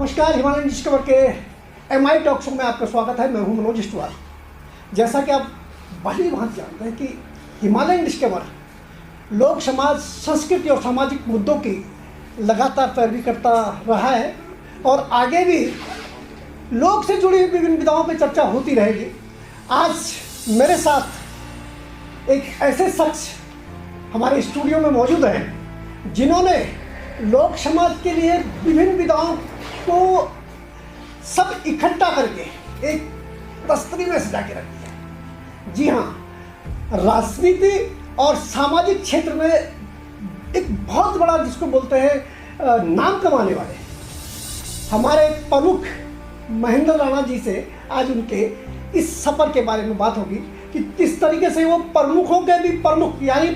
नमस्कार, Himalayan discover के MI talk show में आपका स्वागत है। मैं हूं मनोज इस्टवाल। जैसा कि आप भली भांति जानते हैं कि हिमालयन डिस्कवर लोक समाज, संस्कृति और सामाजिक मुद्दों की लगातार पैरवी करता रहा है और आगे भी लोक से जुड़ी विभिन्न विधाओं पर चर्चा होती रहेगी। आज मेरे साथ एक ऐसे शख्स हमारे स्टूडियो में मौजूद हैं जिन्होंने लोक समाज के लिए विभिन्न विधाओं को सब इकट्ठा करके एक तस्तरी में सजा के रख दिया। जी हाँ, राजनीति और सामाजिक क्षेत्र में एक बहुत बड़ा, जिसको बोलते हैं नाम कमाने वाले हमारे प्रमुख महेंद्र राणा जी से आज उनके इस सफर के बारे में बात होगी कि किस तरीके से वो प्रमुखों के भी प्रमुख, यानी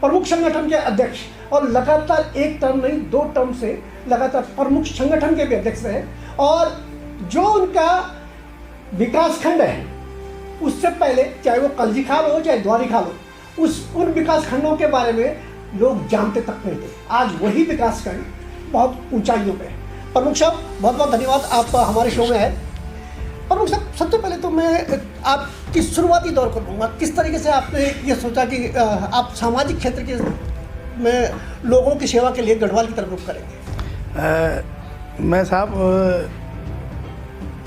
प्रमुख संगठन के अध्यक्ष और लगातार एक टर्म नहीं 2 टर्म से लगातार प्रमुख संगठन के भी अध्यक्ष रहे और जो उनका विकास खंड है उससे पहले, चाहे वो कलजी खाल हो चाहे द्वारी खाल हो, उन विकास खंडों के बारे में लोग जानते तक नहीं थे। आज वही विकास खंड बहुत ऊंचाइयों पे है। प्रमुख साहब, बहुत बहुत धन्यवाद, आप हमारे शो में आए। प्रमुख साहब, सबसे पहले तो मैं आपकी शुरुआती दौर को लूँगा। किस तरीके से आपने ये सोचा कि आप सामाजिक क्षेत्र के में लोगों की सेवा के लिए गढ़वाल की तरफ रुख करेंगे?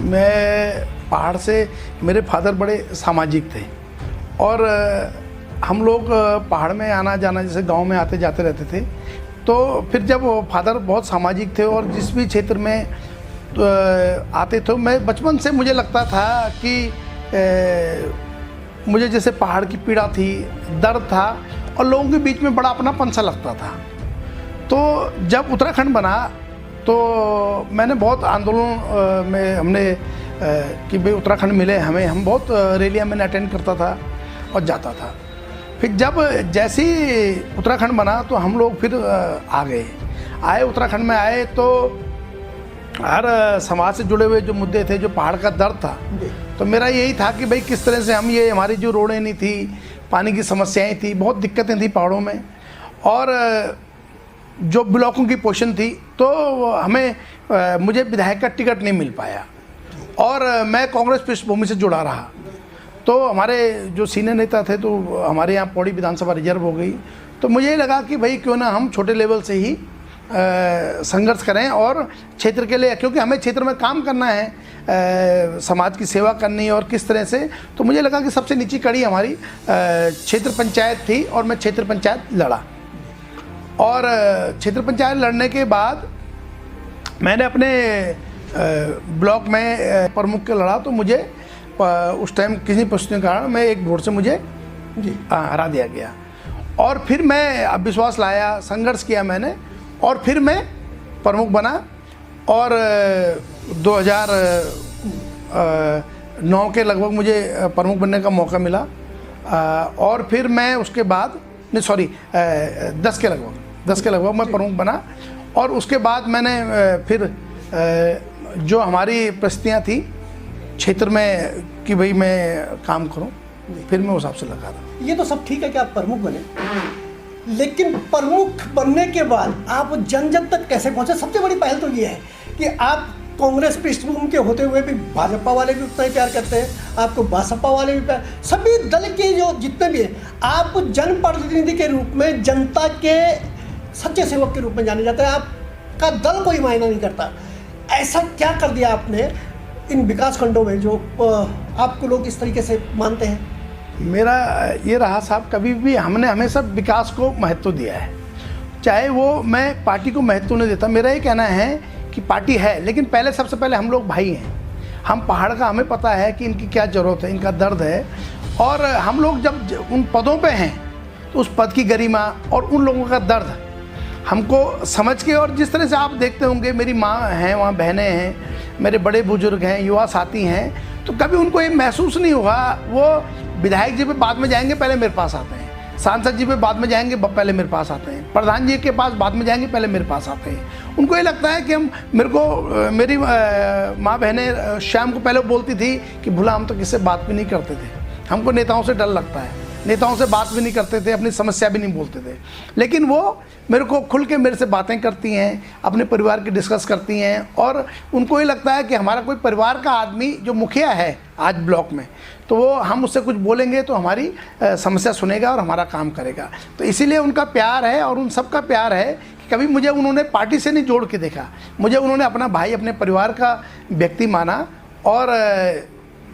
मैं पहाड़ से, मेरे फादर बड़े सामाजिक थे और हम लोग पहाड़ में आना जाना, जैसे गांव में आते जाते रहते थे। तो फिर जब फादर बहुत सामाजिक थे और जिस भी क्षेत्र में आते थे, मैं बचपन से मुझे लगता था कि मुझे जैसे पहाड़ की पीड़ा थी, दर्द था और लोगों के बीच में बड़ा अपनापन सा लगता था। तो जब उत्तराखंड बना तो मैंने बहुत आंदोलन में हमने कि भाई उत्तराखंड मिले हमें, हम बहुत रैलियां मैंने अटेंड करता था और जाता था। फिर जब जैसे ही उत्तराखंड बना तो हम लोग फिर आए उत्तराखंड में आए तो हर समाज से जुड़े हुए जो मुद्दे थे, जो पहाड़ का दर्द था, तो मेरा यही था कि भाई किस तरह से हम, ये हमारी जो रोडें नहीं थी, पानी की समस्याएं थी, बहुत दिक्कतें थी पहाड़ों में और जो ब्लॉकों की पोजीशन थी, तो हमें मुझे विधायक का टिकट नहीं मिल पाया और मैं कांग्रेस पृष्ठभूमि से जुड़ा रहा। तो हमारे जो सीनियर नेता थे, तो हमारे यहाँ पौड़ी विधानसभा रिजर्व हो गई, तो मुझे लगा कि भाई क्यों ना हम छोटे लेवल से ही संघर्ष करें और क्षेत्र के लिए, क्योंकि हमें क्षेत्र में काम करना है, समाज की सेवा करनी है और किस तरह से। तो मुझे लगा कि सबसे नीची कड़ी हमारी क्षेत्र पंचायत थी और मैं क्षेत्र पंचायत लड़ा और क्षेत्र पंचायत लड़ने के बाद मैंने अपने ब्लॉक में प्रमुख के लड़ा। तो मुझे उस टाइम किसी परिस्थिति के कारण मैं एक वोट से मुझे हरा दिया गया और फिर मैं अब विश्वास लाया, संघर्ष किया मैंने और फिर मैं प्रमुख बना और 2009 के लगभग मुझे प्रमुख बनने का मौका मिला और फिर मैं उसके बाद 10 के लगभग मैं प्रमुख बना और उसके बाद मैंने फिर जो हमारी परिस्थितियाँ थी क्षेत्र में कि भाई मैं काम करूं, फिर मैं उस हिसाब से लगा था। ये तो सब ठीक है कि आप प्रमुख बने, लेकिन प्रमुख बनने के बाद आप जन जन तक कैसे पहुंचे? सबसे बड़ी पहल तो ये है कि आप कांग्रेस पृष्ठभूमि के होते हुए भी भाजपा वाले भी उतना ही प्यार करते हैं, आपको बसपा वाले भी प्यार, सभी दल के जो जितने भी हैं, आप जनप्रतिनिधि के रूप में, जनता के सच्चे सेवक के रूप में जाने जाते हैं। आपका दल कोई मायना नहीं करता। ऐसा क्या कर दिया आपने इन विकास खंडों में जो आपको लोग इस तरीके से मानते हैं? मेरा ये रहा साहब, कभी भी हमने हमेशा विकास को महत्व दिया है, चाहे वो, मैं पार्टी को महत्व नहीं देता। मेरा ये कहना है कि पार्टी है, लेकिन पहले सबसे पहले हम लोग भाई हैं। हम पहाड़ का, हमें पता है कि इनकी क्या ज़रूरत है, इनका दर्द है और हम लोग जब उन पदों पे हैं तो उस पद की गरिमा और उन लोगों का दर्द हमको समझ के, और जिस तरह से आप देखते होंगे मेरी माँ हैं, वहाँ बहनें हैं, मेरे बड़े बुजुर्ग हैं, युवा साथी हैं, तो कभी उनको ये महसूस नहीं हुआ वो विधायक जी पे बाद में जाएंगे, पहले मेरे पास आते हैं, सांसद जी पे बाद में जाएंगे, पहले मेरे पास आते हैं, प्रधान जी के पास बाद में जाएंगे, पहले मेरे पास आते हैं। उनको ये लगता है कि मेरी माँ बहनें शाम को पहले बोलती थी कि भूला हम तो किससे बात भी नहीं करते थे, हमको नेताओं से डर लगता है। नेताओं से बात भी नहीं करते थे, अपनी समस्या भी नहीं बोलते थे। लेकिन वो मेरे को खुल के मेरे से बातें करती हैं, अपने परिवार की डिस्कस करती हैं, और उनको ये लगता है कि हमारा कोई परिवार का आदमी जो मुखिया है आज ब्लॉक में, तो वो हम उससे कुछ बोलेंगे तो हमारी समस्या सुनेगा और हमारा काम करेगा। तो इसीलिए उनका प्यार है, और उन सब का प्यार है कि कभी मुझे उन्होंने पार्टी से नहीं जोड़ के देखा, मुझे उन्होंने अपना भाई, अपने परिवार का व्यक्ति माना, और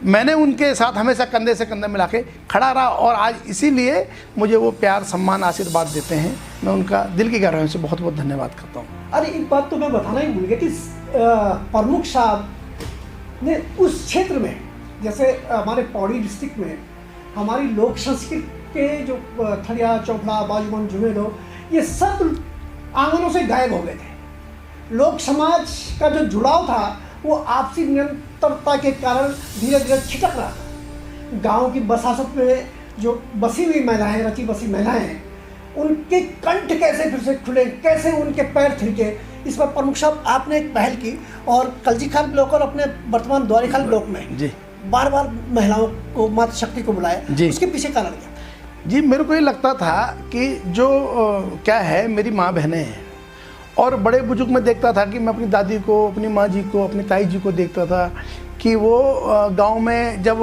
मैंने उनके साथ हमेशा कंधे से कंधा मिला के खड़ा रहा, और आज इसीलिए मुझे वो प्यार, सम्मान, आशीर्वाद देते हैं। मैं उनका दिल की गहराइयों से बहुत बहुत धन्यवाद करता हूँ। अरे एक बात तो मैं बताना ही भूल गया कि प्रमुख साहब ने उस क्षेत्र में, जैसे हमारे पौड़ी डिस्ट्रिक्ट में हमारी लोक संस्कृति के जो थड़िया, चौपड़ा, बाजूबंद, जुमेलो, ये सब आंगनों से गायब हो गए थे। लोक समाज का जो जुड़ाव था वो आपसी निरंतरता के कारण धीरे धीरे छिटक रहा था। गांव की बसासत में जो बसी हुई महिलाएं, रची बसी महिलाएं हैं, उनके कंठ कैसे फिर से खुले, कैसे उनके पैर थिरके, इस पर प्रमुख साहब आपने एक पहल की, और कलजीखाल ब्लॉक और अपने वर्तमान द्वारीखाल ब्लॉक में जी बार बार महिलाओं को, मातृ शक्ति को बुलाया जी। उसके पीछे कारण क्या? जी, मेरे को ये लगता था कि जो क्या है, मेरी माँ बहनें हैं, और बड़े बुजुर्ग में देखता था कि मैं अपनी दादी को, अपनी माँ जी को, अपनी ताई जी को देखता था कि वो गांव में जब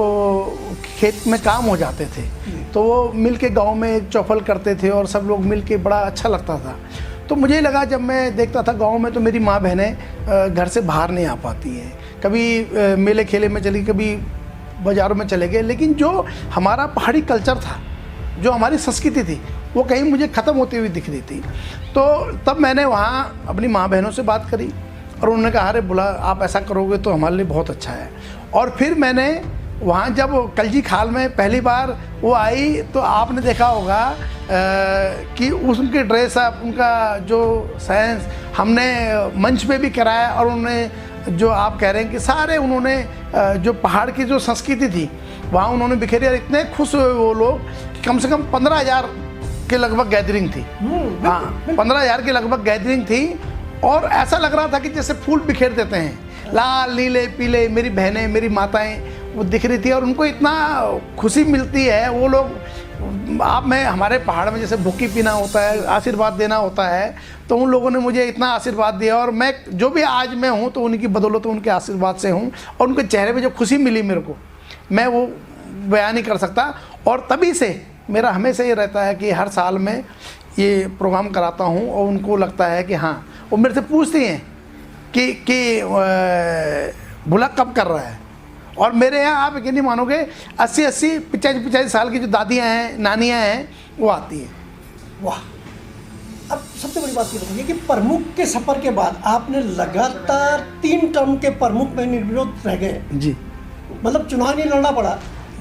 खेत में काम हो जाते थे तो वो मिल के गाँव में चौफल करते थे, और सब लोग मिल के बड़ा अच्छा लगता था। तो मुझे लगा, जब मैं देखता था गांव में, तो मेरी माँ बहनें घर से बाहर नहीं आ पाती हैं, कभी मेले खेले में चली, कभी बाज़ारों में चले गए, लेकिन जो हमारा पहाड़ी कल्चर था, जो हमारी संस्कृति थी, वो कहीं मुझे ख़त्म होती हुई दिख रही थी। तो तब मैंने वहाँ अपनी माँ बहनों से बात करी, और उन्होंने कहा, अरे बोला, आप ऐसा करोगे तो हमारे लिए बहुत अच्छा है। और फिर मैंने वहाँ जब कलजीखाल में पहली बार वो आई, तो आपने देखा होगा कि उनके ड्रेस अप, उनका जो सेंस हमने मंच पे भी कराया, और उन्होंने जो आप कह रहे हैं कि सारे उन्होंने जो पहाड़ की जो संस्कृति थी वहाँ उन्होंने बिखेरी, और इतने खुश हुए वो लोग कि कम से कम 15,000 के लगभग गैदरिंग थी। हाँ, 15,000 के लगभग गैदरिंग थी, और ऐसा लग रहा था कि जैसे फूल बिखेर देते हैं, लाल, नीले, पीले, मेरी बहनें, मेरी माताएं वो दिख रही थी, और उनको इतना खुशी मिलती है। वो लोग, आप में हमारे पहाड़ में जैसे भुक्की पीना होता है, आशीर्वाद देना होता है, तो उन लोगों ने मुझे इतना आशीर्वाद दिया, और मैं जो भी आज मैं हूँ तो उनकी बदौलत, उनके आशीर्वाद से हूँ, और उनके चेहरे पे जो खुशी मिली मेरे को, मैं वो बयान नहीं कर सकता। और तभी से मेरा हमेशा ये रहता है कि हर साल में ये प्रोग्राम कराता हूँ, और उनको लगता है कि हाँ, वो मेरे से पूछती हैं कि भुला कब कर रहा है। और मेरे यहाँ आप यकीन नहीं मानोगे, 80-80, 85-85 साल की जो दादियाँ हैं, नानियाँ हैं, वो आती हैं। वाह। अब सबसे बड़ी बात ये बताइए कि प्रमुख के सफर के बाद आपने लगातार 3 टर्म के प्रमुख में निर्विरोध रह गए जी, मतलब चुनाव नहीं लड़ना पड़ा।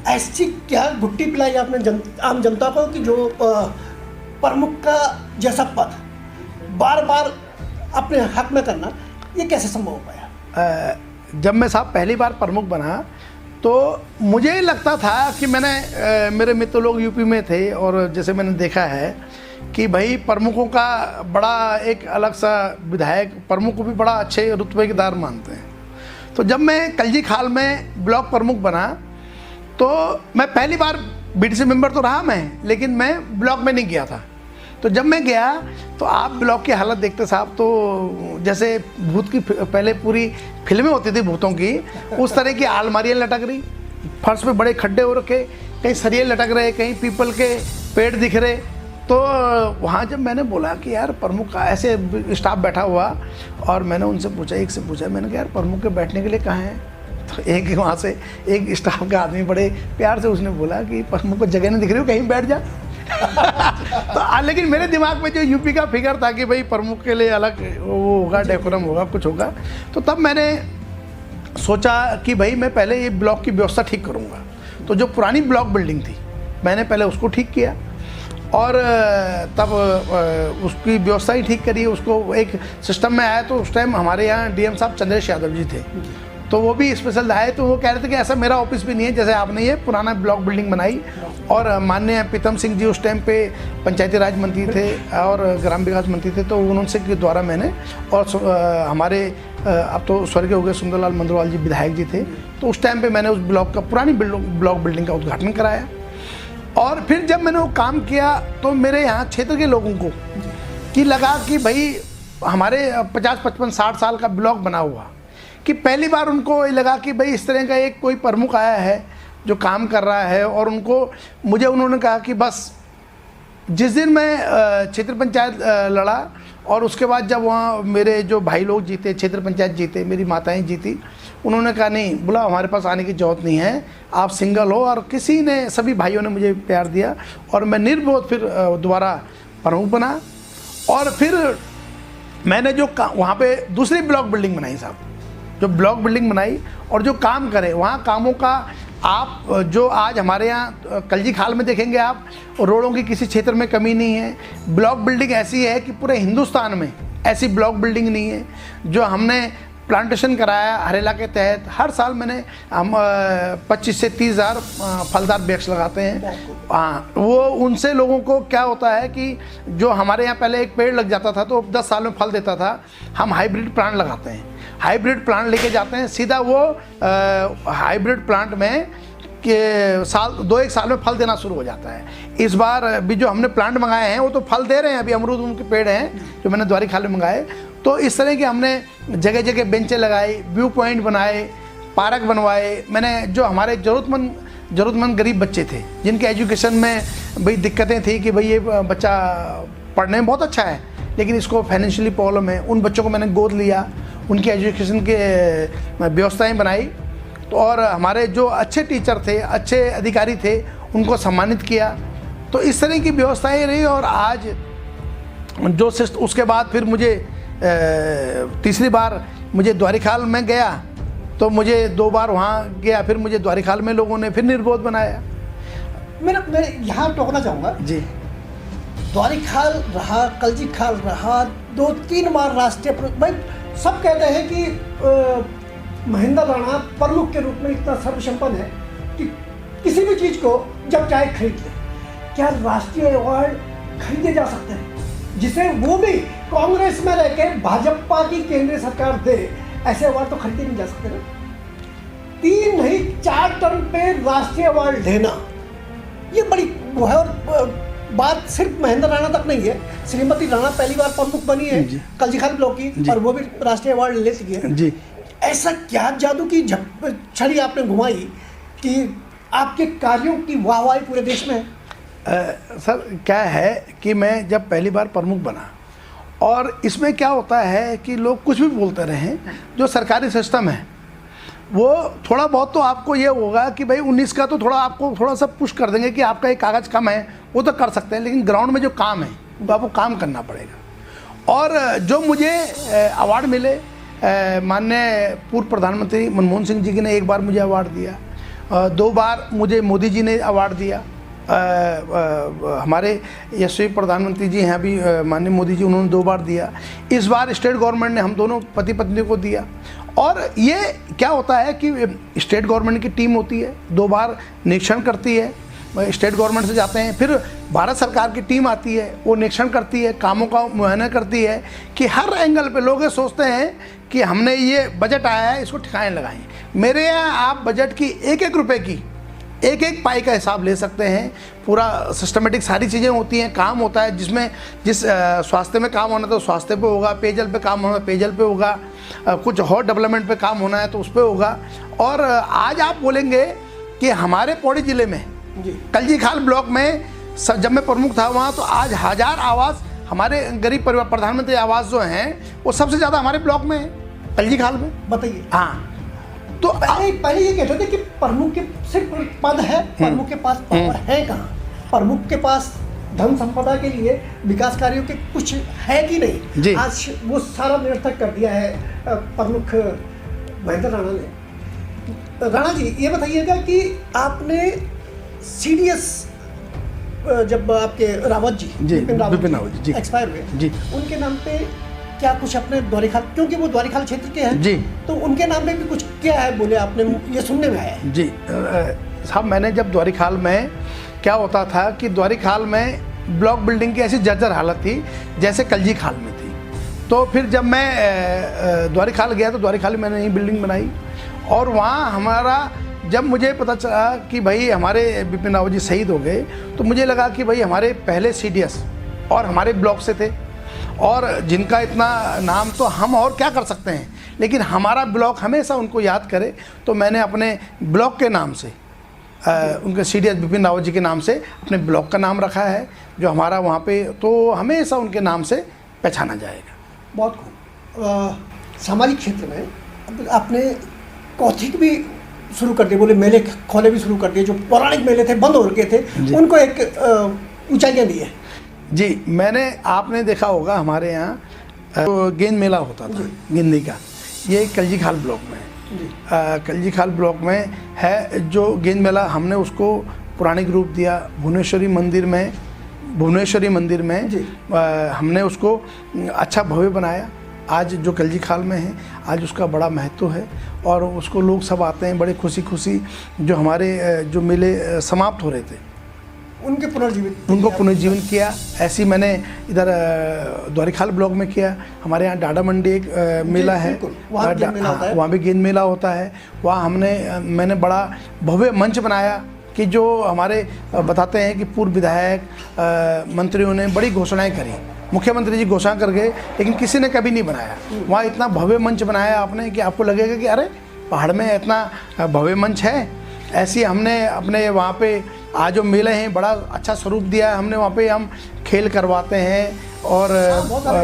ऐसी क्या घुट्टी पिलाई आपने आम जनता को कि जो प्रमुख का जैसा पद बार बार अपने हक में करना, ये कैसे संभव हो पाया? जब मैं साहब पहली बार प्रमुख बना, तो मुझे लगता था कि मैंने मेरे मित्र लोग यूपी में थे, और जैसे मैंने देखा है कि भाई प्रमुखों का बड़ा एक अलग सा, विधायक प्रमुख को भी बड़ा अच्छे रुतबेदार मानते हैं। तो जब मैं कलजीखाल में ब्लॉक प्रमुख बना, तो मैं पहली बार बीडीसी मेंबर तो रहा मैं, लेकिन मैं ब्लॉक में नहीं गया था। तो जब मैं गया तो आप ब्लॉक की हालत देखते साहब, तो जैसे भूत की पहले पूरी फिल्में होती थी भूतों की, उस तरह की अलमारियाँ लटक रही, फर्श पे बड़े खड्डे हो रखे, कहीं सरिये लटक रहे, कहीं पीपल के पेड़ दिख रहे। तो वहाँ जब मैंने बोला कि यार प्रमुख का ऐसे स्टाफ बैठा हुआ, और मैंने उनसे पूछा, एक से पूछा, मैंने कहा यार प्रमुख के बैठने के लिए कहाँ हैं? तो एक वहाँ से एक स्टाफ का आदमी बड़े प्यार से उसने बोला कि प्रमुख को जगह नहीं दिख रही हो, कहीं बैठ जा। तो लेकिन मेरे दिमाग में जो यूपी का फिगर था कि भाई प्रमुख के लिए अलग वो होगा, डेकोरम होगा, कुछ होगा। तो तब मैंने सोचा कि भाई मैं पहले ये ब्लॉक की व्यवस्था ठीक करूँगा। तो जो पुरानी ब्लॉक बिल्डिंग थी, मैंने पहले उसको ठीक किया, और तब उसकी व्यवस्था ही ठीक करी, उसको एक सिस्टम में आया। तो उस टाइम हमारे यहाँ डीएम साहब चंद्रेश यादव जी थे, तो वो भी स्पेशल आए। तो वो कह रहे थे कि ऐसा मेरा ऑफिस भी नहीं है जैसे आपने ये पुराना ब्लॉक बिल्डिंग बनाई। और माननीय प्रीतम सिंह जी उस टाइम पे पंचायती राज मंत्री थे और ग्राम विकास मंत्री थे, तो उनसे के द्वारा मैंने, और हमारे अब तो स्वर्गीय हो गए सुंदरलाल मंदरवाल जी विधायक जी थे, तो उस टाइम पे मैंने उस ब्लॉक का, पुरानी ब्लॉक बिल्डिंग का उद्घाटन कराया। और फिर जब मैंने वो काम किया तो मेरे यहाँ क्षेत्र के लोगों को कि लगा कि भाई हमारे 50, 55, 60 साल का ब्लॉक बना हुआ, कि पहली बार उनको ये लगा कि भाई इस तरह का एक कोई प्रमुख आया है जो काम कर रहा है। और मुझे उन्होंने कहा कि बस जिस दिन मैं क्षेत्र पंचायत लड़ा और उसके बाद जब वहाँ मेरे जो भाई लोग जीते, क्षेत्र पंचायत जीते, मेरी माताएं जीती, उन्होंने कहा नहीं, बोला हमारे पास आने की जरूरत नहीं है, आप सिंगल हो। और सभी भाइयों ने मुझे प्यार दिया और मैं निर्विरोध फिर दोबारा प्रमुख बना। और फिर मैंने जो वहाँ पे दूसरी ब्लॉक बिल्डिंग बनाई साहब, जो ब्लॉक बिल्डिंग बनाई और जो काम करे वहाँ कामों का आप जो आज हमारे यहाँ कलजी खाल में देखेंगे आप, रोडों की किसी क्षेत्र में कमी नहीं है। ब्लॉक बिल्डिंग ऐसी है कि पूरे हिंदुस्तान में ऐसी ब्लॉक बिल्डिंग नहीं है। जो हमने प्लांटेशन कराया हरेला के तहत, हर साल हम 25 से 30 हज़ार फलदार वृक्ष लगाते हैं। हाँ, वो उनसे लोगों को क्या होता है कि जो हमारे यहाँ पहले एक पेड़ लग जाता था तो 10 साल में फल देता था, हम हाइब्रिड प्लांट लगाते हैं। हाइब्रिड प्लांट लेके जाते हैं सीधा, वो हाइब्रिड प्लांट में कि 1 साल में फल देना शुरू हो जाता है। इस बार भी जो हमने प्लांट मंगाए हैं वो तो फल दे रहे हैं, अभी अमरूद उनके पेड़ हैं जो मैंने द्वारी खाल में मंगाए। तो इस तरह के हमने जगह जगह बेंचें लगाई, व्यू पॉइंट बनाए, पार्क बनवाए। मैंने जो हमारे ज़रूरतमंद गरीब बच्चे थे जिनके एजुकेशन में भाई दिक्कतें थी कि भाई ये बच्चा पढ़ने में बहुत अच्छा है लेकिन इसको फाइनेंशियली प्रॉब्लम है, उन बच्चों को मैंने गोद लिया, उनकी एजुकेशन के व्यवस्थाएं बनाई। तो और हमारे जो अच्छे टीचर थे, अच्छे अधिकारी थे, उनको सम्मानित किया। तो इस तरह की व्यवस्थाएं रही। और आज जो उसके बाद फिर मुझे तीसरी बार मुझे द्वारी खाल में गया तो मुझे 2 बार वहाँ गया, फिर मुझे द्वारी खाल में लोगों ने फिर निर्विरोध बनाया। मैं यहाँ टोकना चाहूँगा जी। द्वारी खाल रहा, कलजी खाल रहा, 2-3 बार राष्ट्रीय भाई सब कहते हैं कि महेंद्र राणा प्रमुख के रूप में इतना सर्वसंपन्न है कि किसी भी चीज़ को जब चाहे खरीद ले। क्या राष्ट्रीय अवार्ड खरीदे जा सकते हैं जिसे वो भी कांग्रेस में रह के भाजपा की केंद्रीय सरकार दे? ऐसे अवार्ड तो खरीदे नहीं जा सकते ना। 3 नहीं 4 टर्म पे राष्ट्रीय अवार्ड लेना ये बड़ी वो है। और बात सिर्फ महेंद्र राणा तक नहीं है, श्रीमती राणा पहली बार प्रमुख बनी है कलजी खाल ब्लॉक की और वो भी राष्ट्रीय अवार्ड ले चुकी है जी। ऐसा क्या जादू की छड़ी आपने घुमाई कि आपके कार्यों की वाहवाही पूरे देश में है? सर क्या है कि मैं जब पहली बार प्रमुख बना और इसमें क्या होता है कि लोग कुछ भी बोलते रहें, जो सरकारी सिस्टम है वो थोड़ा बहुत तो आपको ये होगा कि भाई 19 का तो थोड़ा आपको थोड़ा सा पुश कर देंगे कि आपका एक कागज़ कम है वो तो कर सकते हैं, लेकिन ग्राउंड में जो काम है वो आपको काम करना पड़ेगा। और जो मुझे अवार्ड मिले, माननीय पूर्व प्रधानमंत्री मनमोहन सिंह जी ने 1 बार मुझे अवार्ड दिया, 2 बार मुझे मोदी जी ने अवार्ड दिया, हमारे यशस्वी प्रधानमंत्री जी हैं अभी माननीय मोदी जी, उन्होंने 2 बार दिया। इस बार स्टेट गवर्नमेंट ने हम दोनों पति पत्नी को दिया। और ये क्या होता है कि स्टेट गवर्नमेंट की टीम होती है, 2 बार निरीक्षण करती है, स्टेट गवर्नमेंट से जाते हैं, फिर भारत सरकार की टीम आती है, वो निरीक्षण करती है, कामों का मुआयना करती है कि हर एंगल पे लोग ये सोचते हैं कि हमने ये बजट आया है इसको ठिकाने लगाएं। मेरे यहाँ आप बजट की एक रुपए की एक पाई का हिसाब ले सकते हैं। पूरा सिस्टमेटिक सारी चीज़ें होती हैं, काम होता है जिस स्वास्थ्य में काम होना है तो स्वास्थ्य पे होगा, पेयजल पे काम होना है पेयजल पे होगा, कुछ और डेवलपमेंट पे काम होना है तो उस पे होगा। और आज आप बोलेंगे कि हमारे पौड़ी ज़िले में कलजी खाल ब्लॉक में जब मैं प्रमुख था वहाँ तो आज 1000 आवास हमारे गरीब परिवार प्रधानमंत्री आवास जो हैं वो सबसे ज़्यादा हमारे ब्लॉक में है, कलजी खाल में। बताइए। हाँ, तो पहले ये कहते थे कि प्रमुख के सिर्फ पद है, प्रमुख के पास पावर है कहाँ? प्रमुख के पास धन संपदा के लिए विकास कार्यों के कुछ है कि नहीं? आज वो सारा निरर्थक कर दिया है प्रमुख महेंद्र राणा ने। राणा जी ये बताइएगा कि आपने सीडीएस जब आपके रावत जी विपिन रावत जी एक्सपायर हुए, उनके नाम पे क्या कुछ अपने द्वारी खाल, क्योंकि वो द्वारी खाल क्षेत्र के हैं जी, तो उनके नाम पे भी कुछ क्या है बोले आपने, ये सुनने में आया है? जी साहब, मैंने जब द्वारी खाल में क्या होता था कि द्वारी खाल में ब्लॉक बिल्डिंग की ऐसी जर्जर हालत थी जैसे कलजी खाल में थी। तो फिर जब मैं द्वारी खाल गया तो द्वारी खाल में मैंने नई बिल्डिंग बनाई और वहाँ हमारा जब मुझे पता चला कि भाई हमारे बिपिन रावत जी शहीद हो गए, तो मुझे लगा कि भाई हमारे पहले CDS और हमारे ब्लॉक से थे, और जिनका इतना नाम तो हम और क्या कर सकते हैं, लेकिन हमारा ब्लॉक हमेशा उनको याद करे। तो मैंने अपने ब्लॉक के नाम से उनके CDS बिपिन रावत जी के नाम से अपने ब्लॉक का नाम रखा है, जो हमारा वहाँ पे तो हमेशा उनके नाम से पहचाना जाएगा। बहुत खूब। सामाजिक क्षेत्र में आपने कौथिक भी शुरू कर दिए, बोले मेले खोले भी शुरू कर दिए, जो पौराणिक मेले थे बंद हो रखे थे उनको एक ऊंचाइयाँ दी है। जी, मैंने आपने देखा होगा हमारे यहाँ तो गेंद मेला होता था गिंदी का, ये कलजी खाल ब्लॉक में है। कलजी खाल ब्लॉक में है जो गेंद मेला, हमने उसको पौराणिक रूप दिया। भुवनेश्वरी मंदिर में हमने उसको अच्छा भव्य बनाया। आज जो कलजी खाल में है, आज उसका बड़ा महत्व है, और उसको लोग सब आते हैं बड़े खुशी खुशी। जो हमारे जो मेले समाप्त हो रहे थे उनको पुनर्जीवन किया। ऐसी मैंने इधर द्वारिखाल ब्लॉक में किया। हमारे यहाँ डाडा मंडी एक मेला है, वहाँ भी गेंद मेला होता है। वहाँ मैंने बड़ा भव्य मंच बनाया कि जो हमारे बताते हैं कि पूर्व विधायक मंत्रियों ने बड़ी घोषणाएं करी, मुख्यमंत्री जी घोषणा कर गए, लेकिन किसी ने कभी नहीं बनाया। वहाँ इतना भव्य मंच बनाया आपने कि आपको लगेगा कि अरे पहाड़ में इतना भव्य मंच है। ऐसी हमने अपने वहाँ पे आज जो मेले हैं बड़ा अच्छा स्वरूप दिया है हमने। वहाँ पे हम खेल करवाते हैं और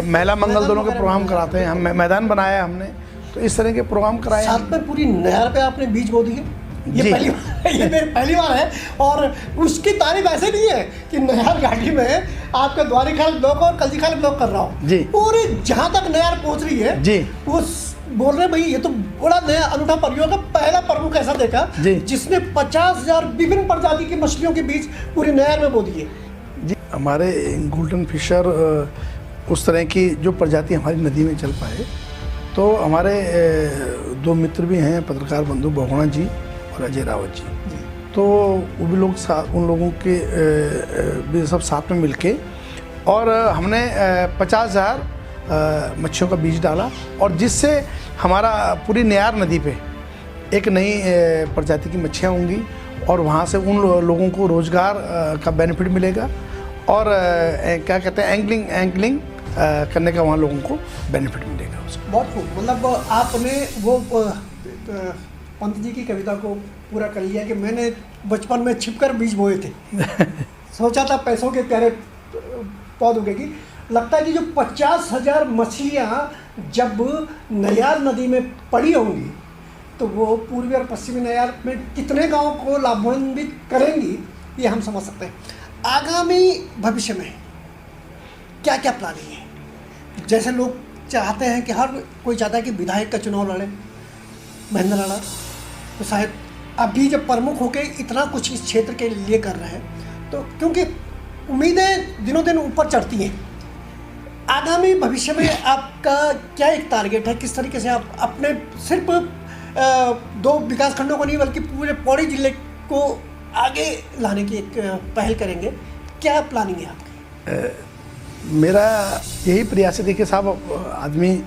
महिला मंगल दोनों के प्रोग्राम कराते हैं। हम मैदान बनाया हमने, तो इस तरह के प्रोग्राम कराए। साथ में पूरी नहर पे आपने बीज बो दिए, ये पहली बार है। और उसकी तारीफ ऐसे नहीं है कि नहर घाटी में आपका द्वारिखाल ब्लॉक और कलजी खाल ब्लॉक कर रहा हूँ जी, पूरी जहाँ तक नहर पहुँच रही है जी, वो बोल रहे भाई ये तो बड़ा नया अनूठा प्रयोग है। पहला प्रमुख ऐसा देखा जिसने 50,000 विभिन्न प्रजाति की मछलियों के बीच पूरी नहर में बो दिए जी। हमारे गोल्डन फिशर उस तरह की जो प्रजाति हमारी नदी में चल पाए, तो हमारे दो मित्र भी हैं, पत्रकार बंधु बहुगुणा जी और अजय रावत जी। तो वो भी लोग उन लोगों के भी सब साथ में मिलके, और हमने 50,000 मच्छियों का बीज डाला, और जिससे हमारा पूरी नयार नदी पे एक नई प्रजाति की मच्छियाँ होंगी, और वहाँ से उन लोगों को रोज़गार का बेनिफिट मिलेगा, और क्या कहते हैं एंगलिंग करने का वहाँ लोगों को बेनिफिट मिलेगा उसका। बहुत खूब। मतलब आपने वो पंत जी की कविता को पूरा कर लिया कि मैंने बचपन में छिपकर बीज बोए थे सोचा था पैसों के प्यारे पौध उगेगी। लगता है कि जो 50,000 मछलियाँ जब नयार नदी में पड़ी होंगी, तो वो पूर्वी और पश्चिमी नयार में कितने गांवों को लाभान्वित करेंगी, ये हम समझ सकते हैं। आगामी भविष्य में क्या क्या प्लानिंग है? जैसे लोग चाहते हैं कि हर कोई चाहता है कि विधायक का चुनाव लड़े, महेंद्र राणा, तो शायद अभी जब प्रमुख होकर इतना कुछ इस क्षेत्र के लिए कर रहे हैं, तो क्योंकि उम्मीदें दिनों दिन ऊपर चढ़ती हैं। आगामी भविष्य में आपका क्या एक टारगेट है? किस तरीके से आप अपने सिर्फ 2 विकास खंडों को नहीं बल्कि पूरे पौड़ी जिले को आगे लाने की एक पहल करेंगे? क्या प्लानिंग है आपकी? मेरा यही प्रयास है। देखिए साहब, आदमी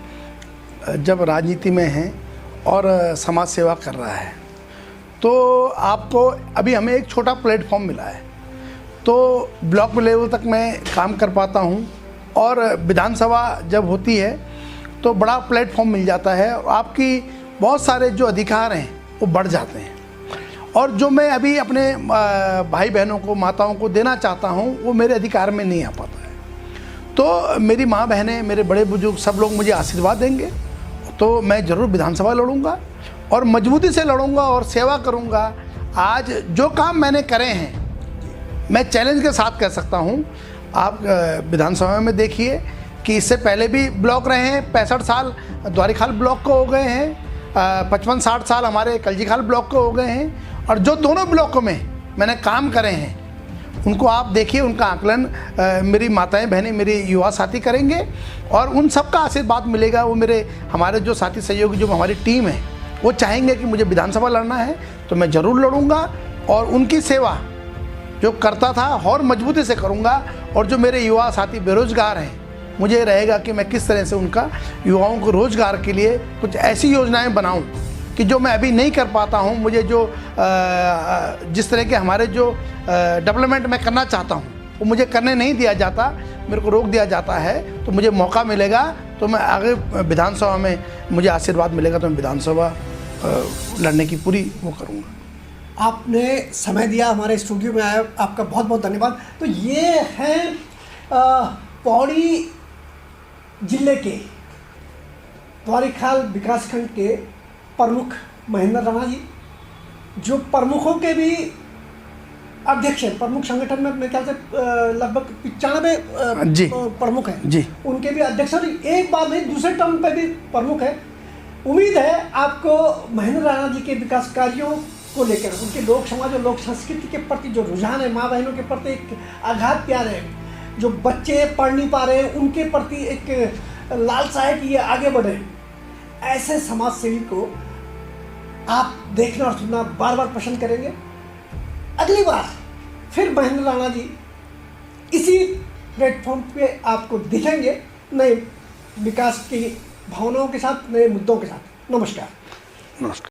जब राजनीति में है और समाज सेवा कर रहा है, तो आपको अभी हमें एक छोटा प्लेटफॉर्म मिला है, तो ब्लॉक लेवल तक मैं काम कर पाता हूँ, और विधानसभा जब होती है तो बड़ा प्लेटफॉर्म मिल जाता है, और आपकी बहुत सारे जो अधिकार हैं वो बढ़ जाते हैं। और जो मैं अभी अपने भाई बहनों को, माताओं को देना चाहता हूँ, वो मेरे अधिकार में नहीं आ पाता है। तो मेरी माँ बहनें, मेरे बड़े बुजुर्ग सब लोग मुझे आशीर्वाद देंगे, तो मैं ज़रूर विधानसभा लड़ूंगा, और मजबूती से लड़ूंगा और सेवा करूंगा। आज जो काम मैंने करे हैं, मैं चैलेंज के साथ कह सकता हूं। आप विधानसभा में देखिए कि इससे पहले भी ब्लॉक रहे हैं, 65 साल द्वारिखाल ब्लॉक को हो गए हैं, 55-60 साल हमारे कलजी खाल ब्लॉक को हो गए हैं, और जो दोनों ब्लॉकों में मैंने काम करे हैं उनको आप देखिए, उनका आकलन मेरी माताएं बहनें, मेरे युवा साथी करेंगे, और उन सब का आशीर्वाद मिलेगा। वो हमारे जो साथी सहयोगी, जो हमारी टीम है, वो चाहेंगे कि मुझे विधानसभा लड़ना है, तो मैं ज़रूर लड़ूंगा, और उनकी सेवा जो करता था और मजबूती से करूंगा। और जो मेरे युवा साथी बेरोजगार हैं, मुझे रहेगा कि मैं किस तरह से उनका युवाओं को रोज़गार के लिए कुछ ऐसी योजनाएं बनाऊं कि जो मैं अभी नहीं कर पाता हूँ, मुझे जो जिस तरह के हमारे जो डेवलपमेंट मैं करना चाहता हूँ वो मुझे करने नहीं दिया जाता, मेरे को रोक दिया जाता है। तो मुझे मौका मिलेगा तो मैं आगे विधानसभा में मुझे आशीर्वाद मिलेगा तो मैं विधानसभा लड़ने की पूरी वो करूँगा। आपने समय दिया, हमारे स्टूडियो में आया, आपका बहुत बहुत धन्यवाद। तो ये हैं पौड़ी जिले के द्वारिखाल विकासखंड के प्रमुख महेंद्र राणा जी, जो प्रमुखों के भी अध्यक्ष हैं। प्रमुख संगठन में मेरे ख्याल से लगभग 95 प्रमुख हैं जी, उनके भी अध्यक्ष, और एक बार नहीं दूसरे टर्म पे भी प्रमुख है। उम्मीद है आपको महेंद्र राणा जी के विकास कार्यों को लेकर, उनके लोक समाज और लोक संस्कृति के प्रति जो रुझान है, माँ बहनों के प्रति एक आघात प्यार है, जो बच्चे पढ़ नहीं पा रहे हैं उनके प्रति एक लालसा है कि ये आगे बढ़े, ऐसे समाज सेवी को आप देखना और सुनना बार बार पसंद करेंगे। अगली बार फिर महेंद्र राणा जी इसी प्लेटफॉर्म पे आपको दिखेंगे, नए विकास की भावनाओं के साथ, नए मुद्दों के साथ। नमस्कार। नमस्कार।